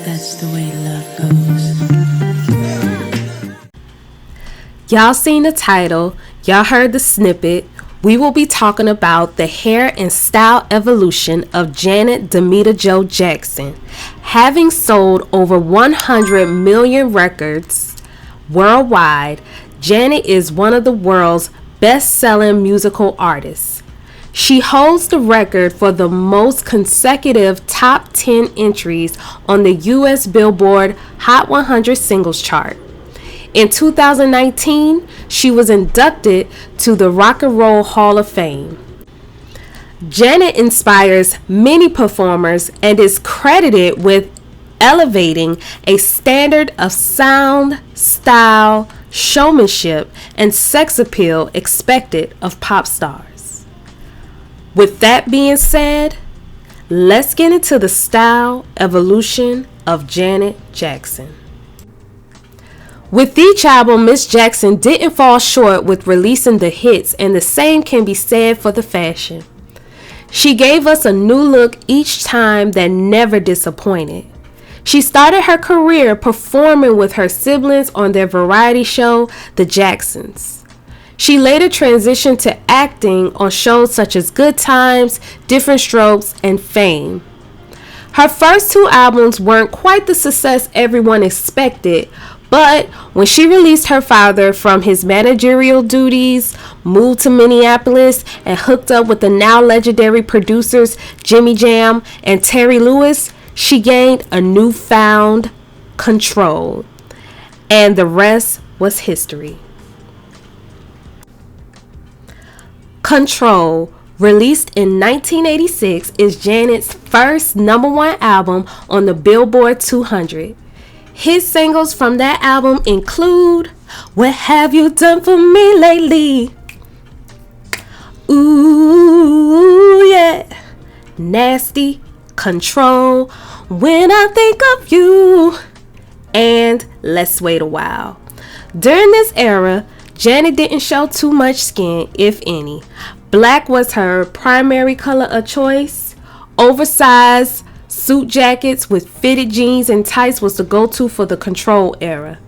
That's the way love goes. Y'all seen the title, y'all heard the snippet. We will be talking about the hair and style evolution of Janet Damita Jo Jackson. Having sold over 100 million records worldwide, Janet is one of the world's best-selling musical artists. She holds the record for the most consecutive top 10 entries on the US Billboard Hot 100 Singles Chart. In 2019, she was inducted to the Rock and Roll Hall of Fame. Janet inspires many performers and is credited with elevating a standard of sound, style, showmanship, and sex appeal expected of pop stars. With that being said, let's get into the style evolution of Janet Jackson. With each album, Miss Jackson didn't fall short with releasing the hits, and the same can be said for the fashion. She gave us a new look each time that never disappointed. She started her career performing with her siblings on their variety show, The Jacksons. She later transitioned to acting on shows such as Good Times, Different Strokes, and Fame. Her first two albums weren't quite the success everyone expected, but when she released her father from his managerial duties, moved to Minneapolis, and hooked up with the now legendary producers Jimmy Jam and Terry Lewis, she gained a newfound control. And the rest was history. Control, released in 1986, is Janet's first #1 album on the Billboard 200. Hit singles from that album include What Have You Done For Me Lately? Ooh, yeah. Nasty, Control, When I Think of You, and Let's Wait a While. During this era, Janet didn't show too much skin, if any. Black was her primary color of choice. Oversized suit jackets with fitted jeans and tights was the go-to for the Control era.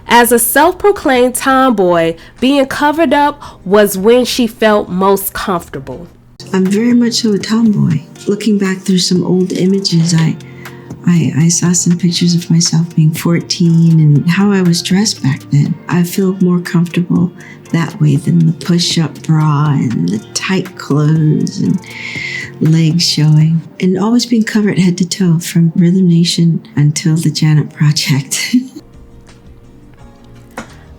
As a self-proclaimed tomboy, being covered up was when she felt most comfortable. I'm very much so a tomboy. Looking back through some old images, I saw some pictures of myself being 14 and how I was dressed back then. I feel more comfortable that way than the push-up bra and the tight clothes and legs showing. And always being covered head to toe from Rhythm Nation until the Janet Project.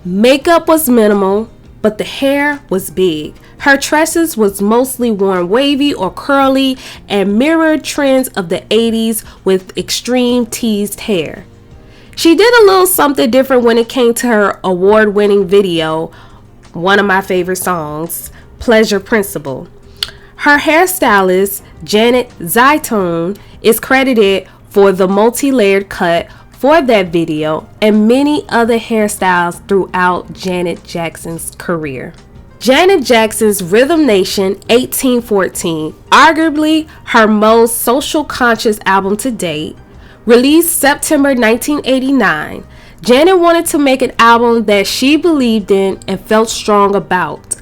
Makeup was minimal, but the hair was big. Her tresses was mostly worn wavy or curly and mirrored trends of the 80s with extreme teased hair. She did a little something different when it came to her award-winning video, one of my favorite songs, Pleasure Principle. Her hairstylist, Janet Zytone, is credited for the multi-layered cut for that video and many other hairstyles throughout Janet Jackson's career. Janet Jackson's Rhythm Nation 1814, arguably her most social conscious album to date, released September 1989, Janet wanted to make an album that she believed in and felt strong about.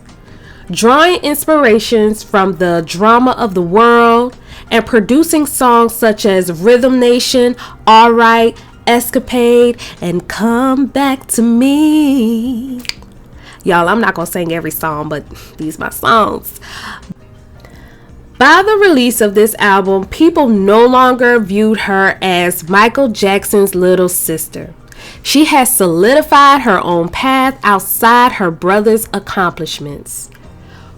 Drawing inspirations from the drama of the world and producing songs such as Rhythm Nation, Alright, Escapade, and Come Back to Me. Y'all, I'm not gonna sing every song, but these are my songs. By the release of this album, people no longer viewed her as Michael Jackson's little sister. She has solidified her own path outside her brother's accomplishments.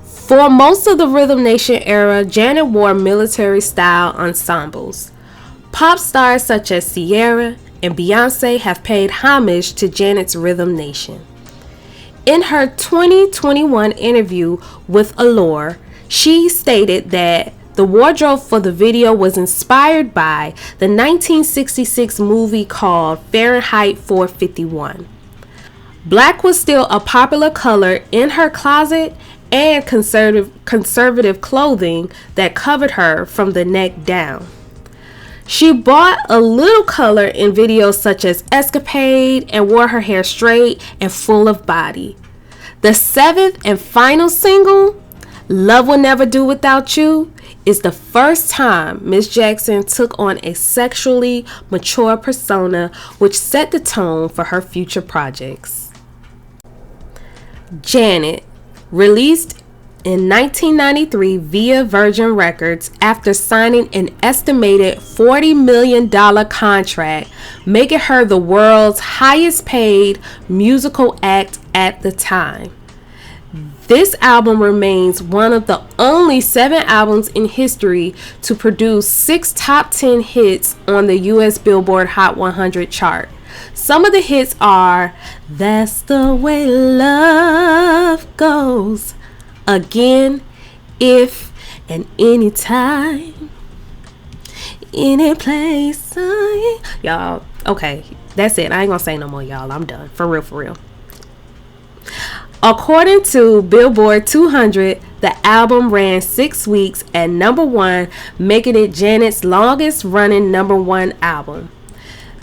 For most of the Rhythm Nation era, Janet wore military-style ensembles. Pop stars such as Ciara and Beyonce have paid homage to Janet's Rhythm Nation. In her 2021 interview with Allure, she stated that the wardrobe for the video was inspired by the 1966 movie called Fahrenheit 451. Black was still a popular color in her closet and conservative clothing that covered her from the neck down. She brought a little color in videos such as Escapade and wore her hair straight and full of body. The seventh and final single, Love Will Never Do Without You, is the first time Miss Jackson took on a sexually mature persona, which set the tone for her future projects. Janet, released in 1993 via Virgin Records after signing an estimated $40 million contract, making her the world's highest paid musical act at the time. This album remains one of the only 7 albums in history to produce 6 top 10 hits on the US Billboard Hot 100 chart. Some of the hits are That's the Way Love Goes, Again, If, and Anytime, Any Place. Y'all, okay, that's it. I ain't gonna say no more, y'all. I'm done. For real, for real. According to Billboard 200, the album ran 6 weeks at #1, making it Janet's longest running #1 album.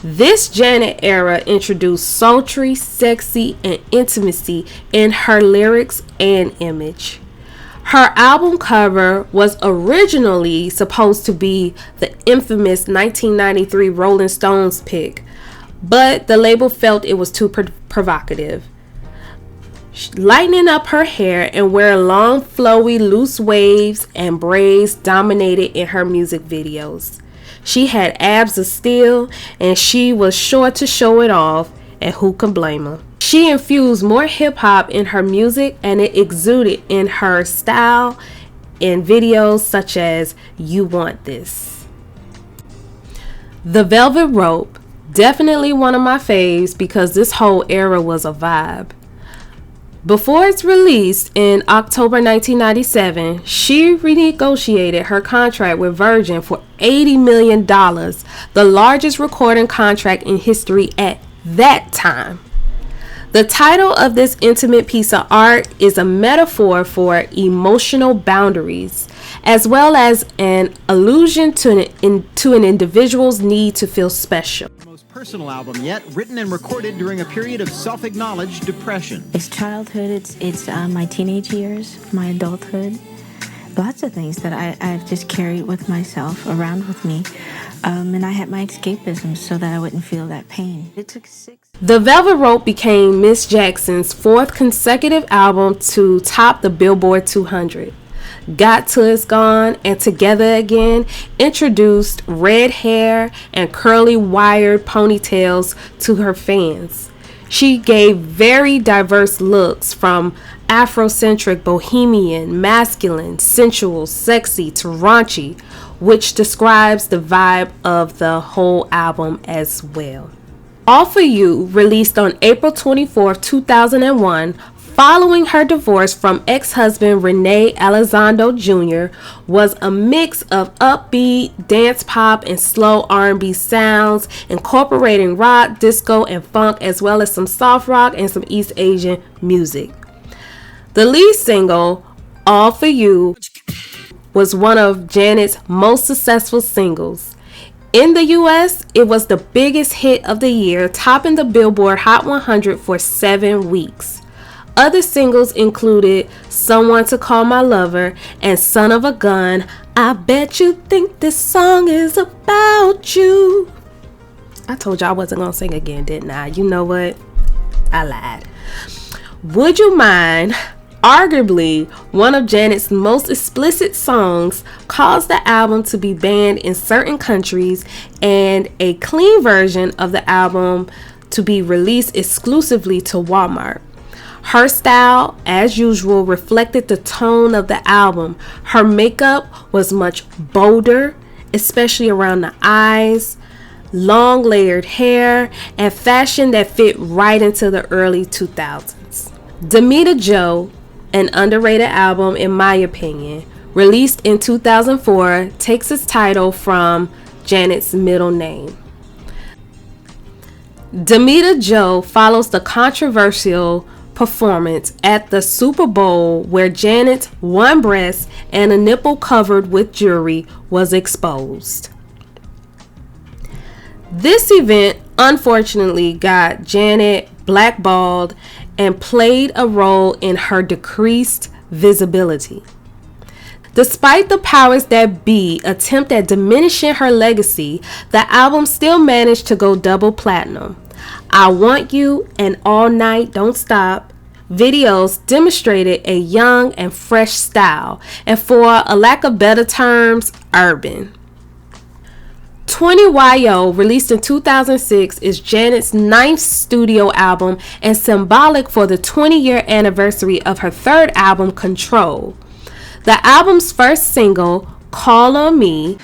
This Janet era introduced sultry, sexy, and intimacy in her lyrics and image. Her album cover was originally supposed to be the infamous 1993 Rolling Stones pic, but the label felt it was too provocative. Lightening up her hair and wearing long, flowy, loose waves and braids dominated in her music videos. She had abs of steel and she was sure to show it off, and who can blame her? She infused more hip-hop in her music, and it exuded in her style in videos such as You Want This. The Velvet Rope, definitely one of my faves because this whole era was a vibe. Before its release in October 1997, she renegotiated her contract with Virgin for $80 million, the largest recording contract in history at that time. The title of this intimate piece of art is a metaphor for emotional boundaries, as well as an allusion to an individual's need to feel special. Most personal album yet, written and recorded during a period of self-acknowledged depression. It's childhood, it's my teenage years, my adulthood. Lots of things that I've just carried with myself, around with me. And I had my escapism so that I wouldn't feel that pain. It took 6. The Velvet Rope became Miss Jackson's 4th consecutive album to top the Billboard 200. Got Till It's Gone and Together Again introduced red hair and curly wired ponytails to her fans. She gave very diverse looks from Afrocentric, bohemian, masculine, sensual, sexy to raunchy, which describes the vibe of the whole album as well. All For You, released on April 24, 2001, following her divorce from ex-husband Rene Elizondo Jr., was a mix of upbeat, dance pop, and slow R&B sounds, incorporating rock, disco, and funk, as well as some soft rock and some East Asian music. The lead single, All For You, was one of Janet's most successful singles. In the US, it was the biggest hit of the year, topping the Billboard Hot 100 for 7 weeks. Other singles included Someone to Call My Lover and Son of a Gun. I Bet You Think This Song Is About You. I told you I wasn't going to sing again, didn't I? You know what? I lied. Would You Mind? Arguably one of Janet's most explicit songs, caused the album to be banned in certain countries and a clean version of the album to be released exclusively to Walmart. Her style, as usual, reflected the tone of the album. Her makeup was much bolder, especially around the eyes, long layered hair, and fashion that fit right into the early 2000s. Damita Jo, an underrated album in my opinion, released in 2004, takes its title from Janet's middle name. Damita Jo follows the controversial performance at the Super Bowl where Janet's one breast and a nipple covered with jewelry was exposed. This event unfortunately got Janet blackballed and played a role in her decreased visibility. Despite the powers that be attempt at diminishing her legacy, the album still managed to go double platinum. I Want You and All Night Don't Stop videos demonstrated a young and fresh style, and for a lack of better terms, urban. 20YO, released in 2006, is Janet's 9th studio album and symbolic for the 20-year anniversary of her third album, Control. The album's first single, Call on Me,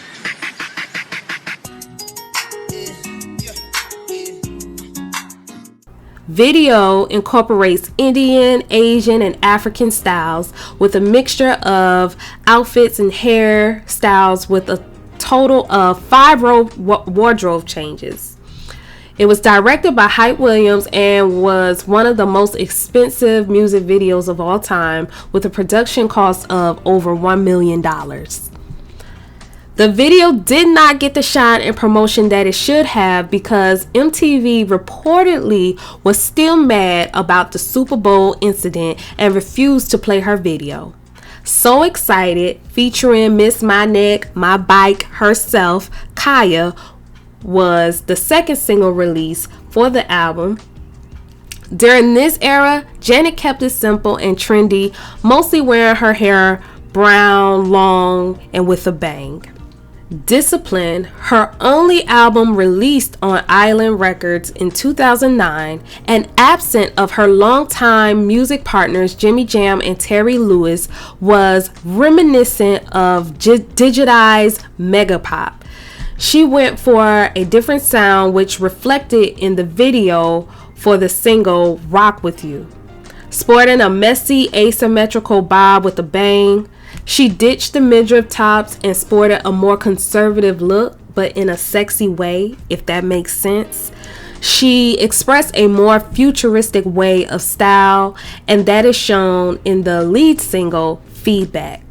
video incorporates Indian, Asian, and African styles with a mixture of outfits and hairstyles with a total of 5 wardrobe changes. It was directed by Hype Williams and was one of the most expensive music videos of all time, with a production cost of over $1 million. The video did not get the shine and promotion that it should have because MTV reportedly was still mad about the Super Bowl incident and refused to play her video. So Excited, featuring Miss My Neck, My Bike herself, Kaya, was the second single release for the album. During this era, Janet kept it simple and trendy, mostly wearing her hair brown, long, and with a bang. Discipline, her only album released on Island Records in 2009, and absent of her longtime music partners Jimmy Jam and Terry Lewis, was reminiscent of digitized megapop. She went for a different sound, which reflected in the video for the single Rock With You. Sporting a messy asymmetrical bob with a bang, she ditched the midriff tops and sported a more conservative look, but in a sexy way, if that makes sense. She expressed a more futuristic way of style, and that is shown in the lead single, Feedback.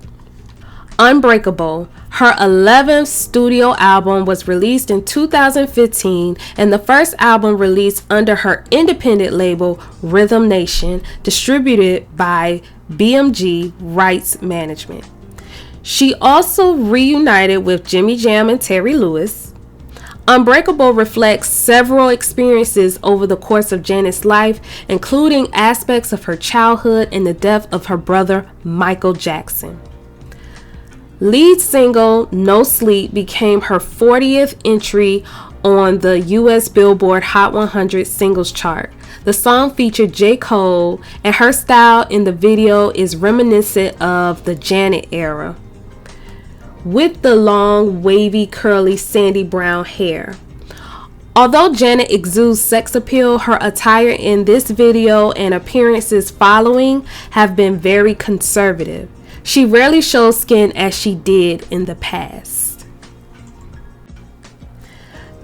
Unbreakable, her 11th studio album, was released in 2015 and the first album released under her independent label, Rhythm Nation, distributed by BMG Rights Management. She also reunited with Jimmy Jam and Terry Lewis. Unbreakable reflects several experiences over the course of Janet's life, including aspects of her childhood and the death of her brother, Michael Jackson. Lead single No Sleep became her 40th entry on the US Billboard Hot 100 singles chart. The song featured J. Cole, and her style in the video is reminiscent of the Janet era, with the long, wavy, curly, sandy brown hair. Although Janet exudes sex appeal, her attire in this video and appearances following have been very conservative. She rarely shows skin as she did in the past.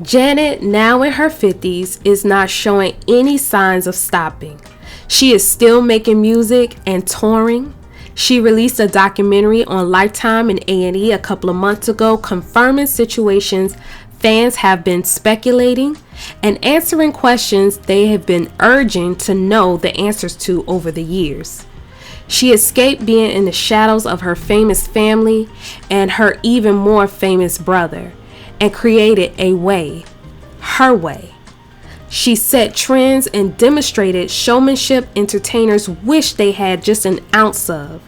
Janet, now in her 50s, is not showing any signs of stopping. She is still making music and touring. She released a documentary on Lifetime and A&E a couple of months ago, confirming situations fans have been speculating and answering questions they have been urging to know the answers to over the years. She escaped being in the shadows of her famous family and her even more famous brother, and created a way, her way. She set trends and demonstrated showmanship entertainers wish they had just an ounce of.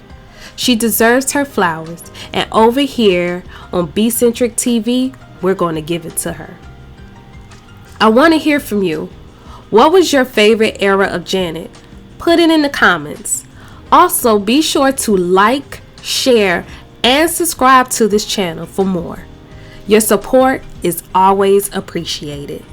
She deserves her flowers, and over here on B-Centric TV, we're going to give it to her. I want to hear from you. What was your favorite era of Janet? Put it in the comments. Also, be sure to like, share, and subscribe to this channel for more. Your support is always appreciated.